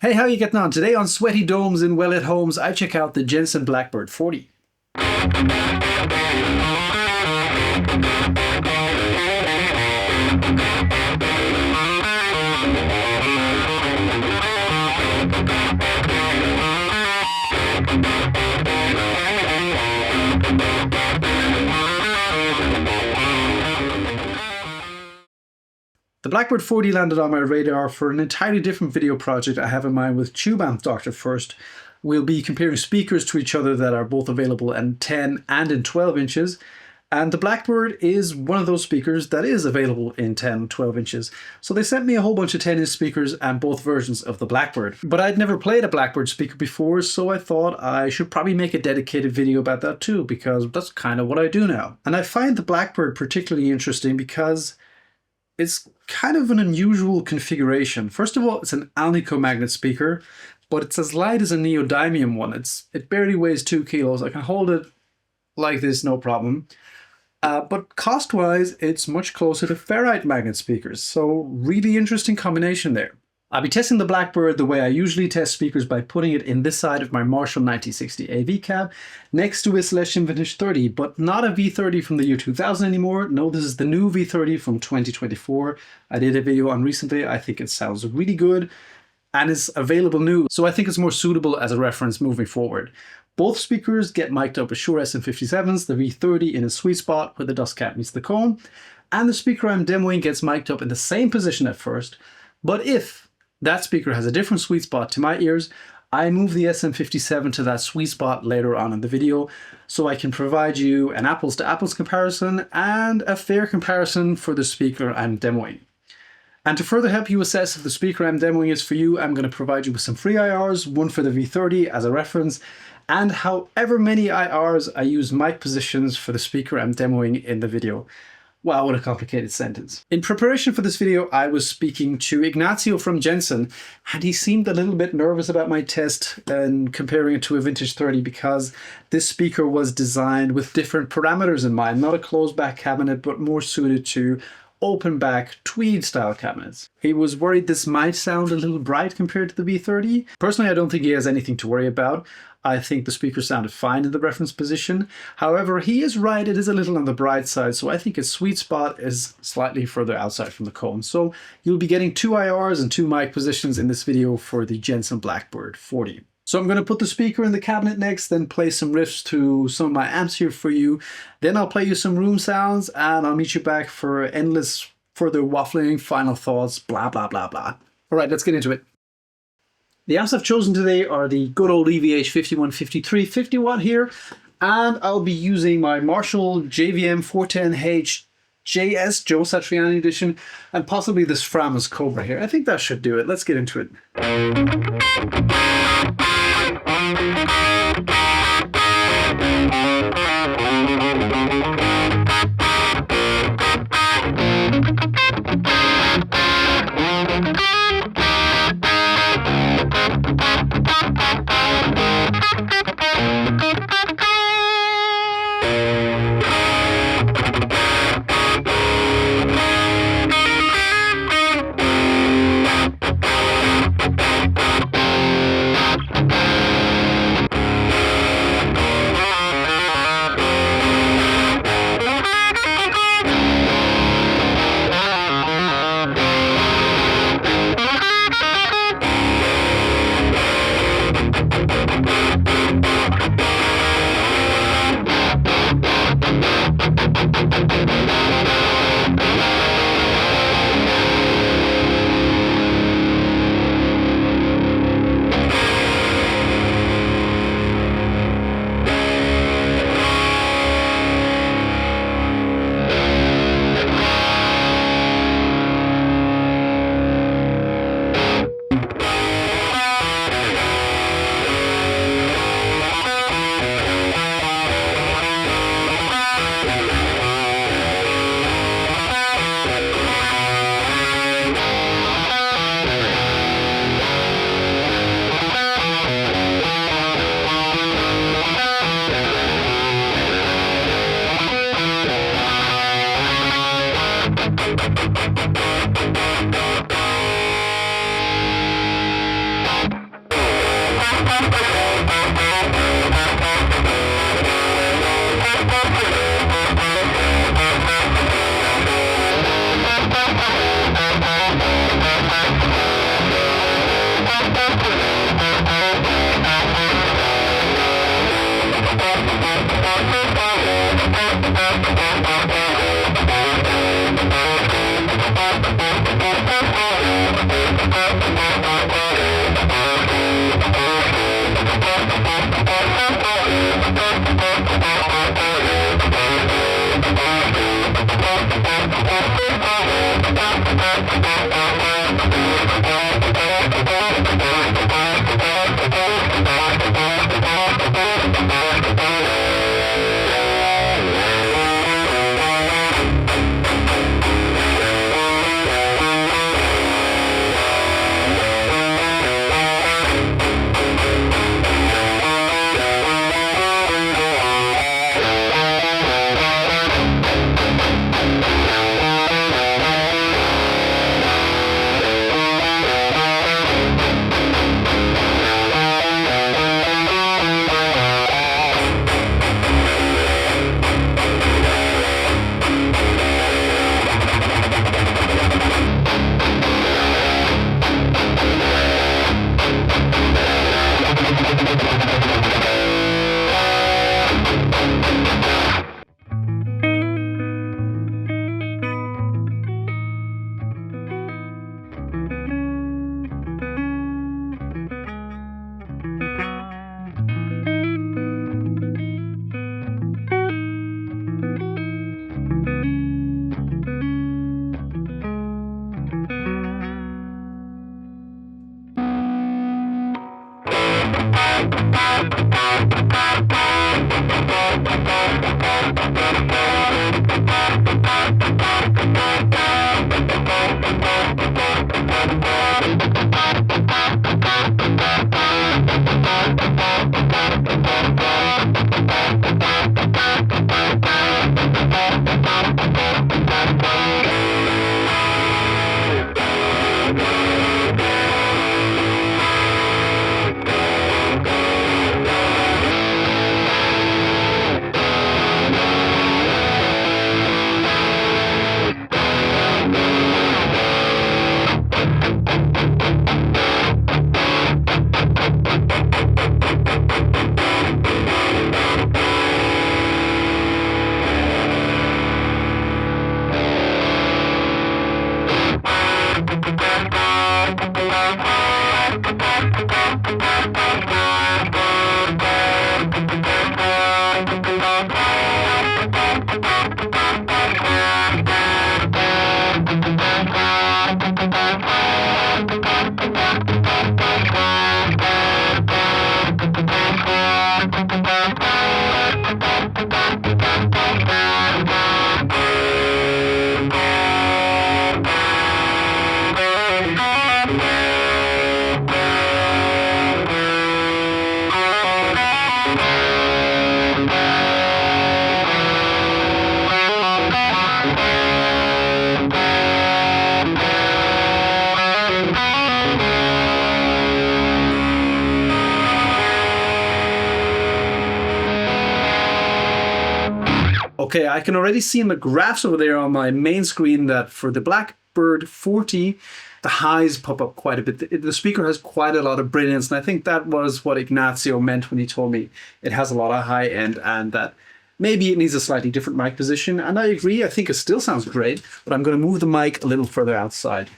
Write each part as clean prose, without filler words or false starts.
Hey, how you getting on? Today on Sweaty Domes in Well Lit Homes, I check out the Jensen Blackbird 40. The Blackbird 40 landed on my radar for an entirely different video project I have in mind with Tube Amp Doctor first. We'll be comparing speakers to each other that are both available in 10 and in 12 inches. And the Blackbird is one of those speakers that is available in 10 and 12 inches. So they sent me a whole bunch of 10-inch speakers and both versions of the Blackbird. But I'd never played a Blackbird speaker before, so I thought I should probably make a dedicated video about that too, because that's kind of what I do now. And I find the Blackbird particularly interesting because it's kind of an unusual configuration. First of all, it's an Alnico magnet speaker, but it's as light as a neodymium one. It barely weighs 2 kilos. I can hold it like this, no problem. But cost-wise, it's much closer to ferrite magnet speakers. So really interesting combination there. I'll be testing the Blackbird the way I usually test speakers, by putting it in this side of my Marshall 9060 AV cab next to a Celestion Vintage 30, but not a V30 from the year 2000 anymore. No, this is the new V30 from 2024. I did a video on recently. I think it sounds really good and is available new, so I think it's more suitable as a reference moving forward. Both speakers get mic'd up with Shure SM57s, the V30 in a sweet spot where the dust cap meets the cone, and the speaker I'm demoing gets mic'd up in the same position at first, but if that speaker has a different sweet spot to my ears, I move the SM57 to that sweet spot later on in the video, so I can provide you an apples to apples comparison and a fair comparison for the speaker I'm demoing. And to further help you assess if the speaker I'm demoing is for you, I'm going to provide you with some free IRs, one for the V30 as a reference, and however many IRs I use mic positions for the speaker I'm demoing in the video. Wow, what a complicated sentence. In preparation for this video, I was speaking to Ignacio from Jensen, and he seemed a little bit nervous about my test and comparing it to a Vintage 30 because this speaker was designed with different parameters in mind, not a closed back cabinet, but more suited to open back tweed style cabinets. He was worried this might sound a little bright compared to the V30. Personally, I don't think he has anything to worry about. I think the speaker sounded fine in the reference position. However, he is right, it is a little on the bright side, so I think his sweet spot is slightly further outside from the cone. So you'll be getting 2 IRs and 2 mic positions in this video for the Jensen Blackbird 40. So I'm going to put the speaker in the cabinet next, then play some riffs to some of my amps here for you. Then I'll play you some room sounds, and I'll meet you back for endless further waffling, final thoughts, blah, blah, blah, blah. All right, let's get into it. The amps I've chosen today are the good old EVH 5153 50 watt here, and I'll be using my Marshall JVM 410H JS Joe Satriani edition, and possibly this Framus Cobra here. I think that should do it. Let's get into it. Okay, I can already see in the graphs over there on my main screen that for the Blackbird 40, the highs pop up quite a bit. The speaker has quite a lot of brilliance, and I think that was what Ignacio meant when he told me it has a lot of high end and that maybe it needs a slightly different mic position. And I agree, I think it still sounds great, but I'm going to move the mic a little further outside.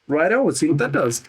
Righto, let's see what that does.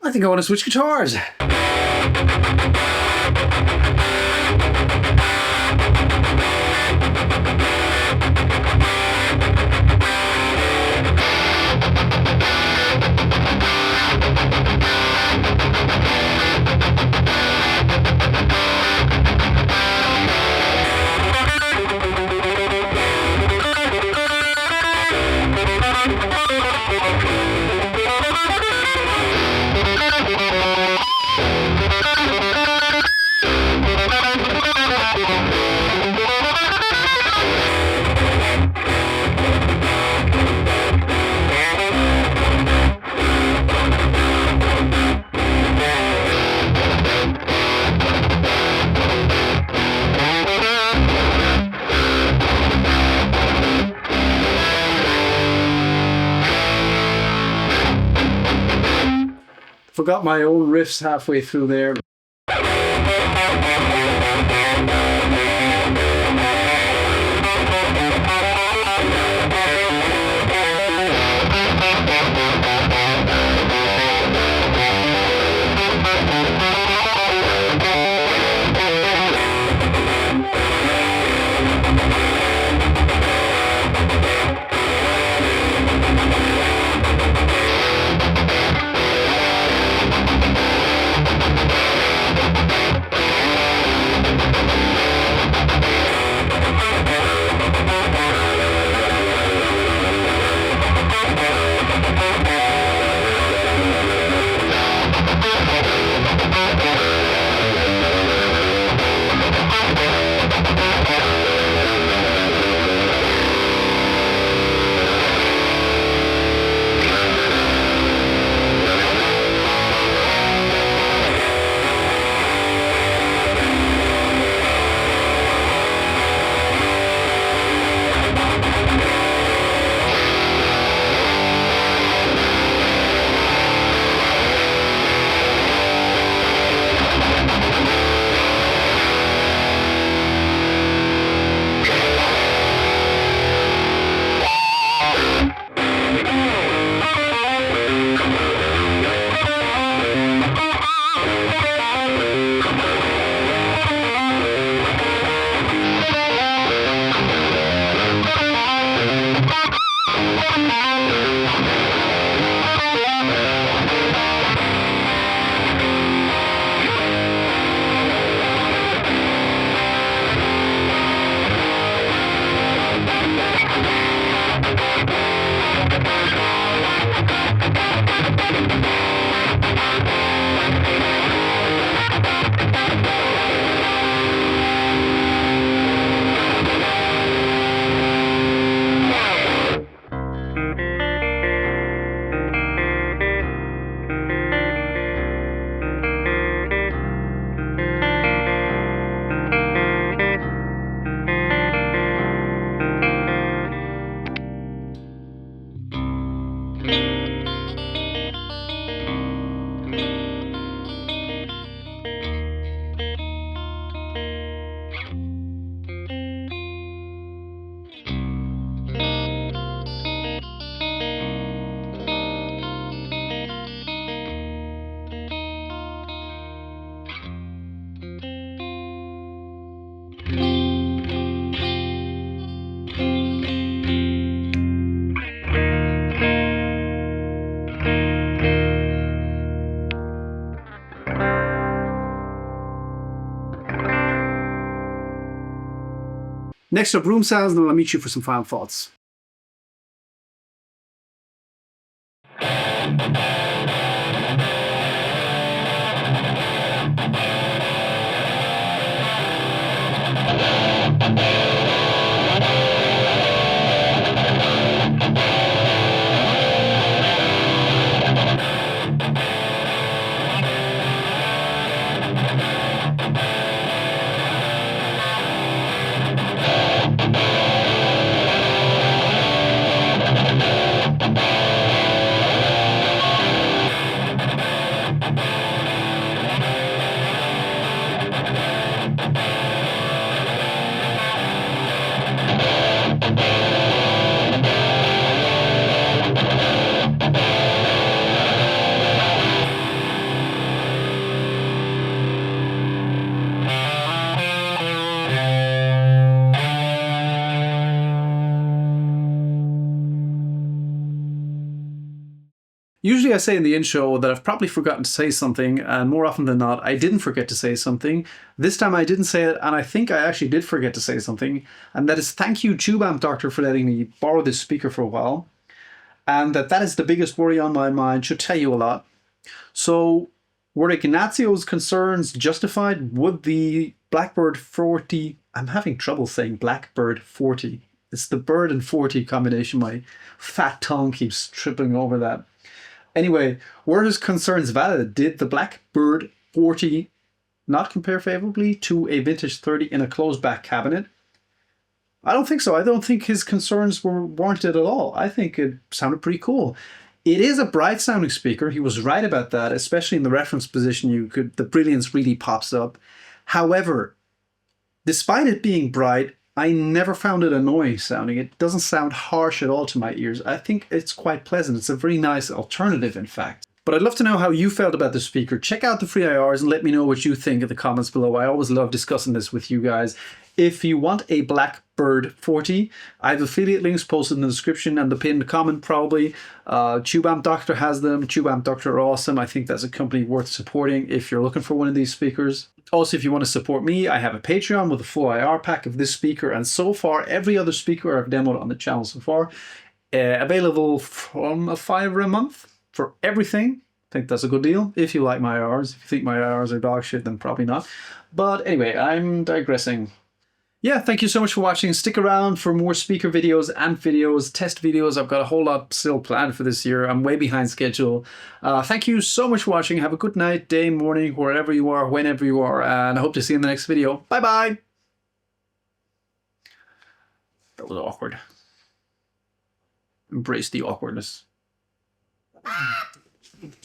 I think I want to switch guitars. Forgot my own riffs halfway through there. Next up, room sounds, and then I'll meet you for some final thoughts. Usually I say in the intro that I've probably forgotten to say something, and more often than not, I didn't forget to say something. This time I didn't say it, and I think I actually did forget to say something, and that is thank you, TubeAmp Doctor, for letting me borrow this speaker for a while, and that is the biggest worry on my mind, should tell you a lot. So, were Ignazio's concerns justified? Would the Blackbird 40... I'm having trouble saying Blackbird 40. It's the bird and 40 combination. My fat tongue keeps tripping over that. Anyway, were his concerns valid? Did the Blackbird 40 not compare favorably to a vintage 30 in a closed back cabinet? I don't think so. I don't think his concerns were warranted at all. I think it sounded pretty cool. It is a bright sounding speaker. He was right about that, especially in the reference position. The brilliance really pops up. However, despite it being bright, I never found it annoying sounding. It doesn't sound harsh at all to my ears. I think it's quite pleasant. It's a very nice alternative, in fact. But I'd love to know how you felt about the speaker. Check out the free IRs and let me know what you think in the comments below. I always love discussing this with you guys. If you want a Blackbird 40, I have affiliate links posted in the description and the pinned comment probably. TubeAmp Doctor has them. TubeAmp Doctor are awesome. I think that's a company worth supporting if you're looking for one of these speakers. Also, if you want to support me, I have a Patreon with a full IR pack of this speaker and so far every other speaker I've demoed on the channel so far. Available from $5 a month for everything. I think that's a good deal. If you like my IRs. If you think my IRs are dog shit, then probably not. But anyway, I'm digressing. Yeah, thank you so much for watching. Stick around for more speaker videos, amp videos, test videos. I've got a whole lot still planned for this year. I'm way behind schedule. Thank you so much for watching. Have a good night, day, morning, wherever you are, whenever you are, and I hope to see you in the next video. Bye-bye. That was awkward. Embrace the awkwardness.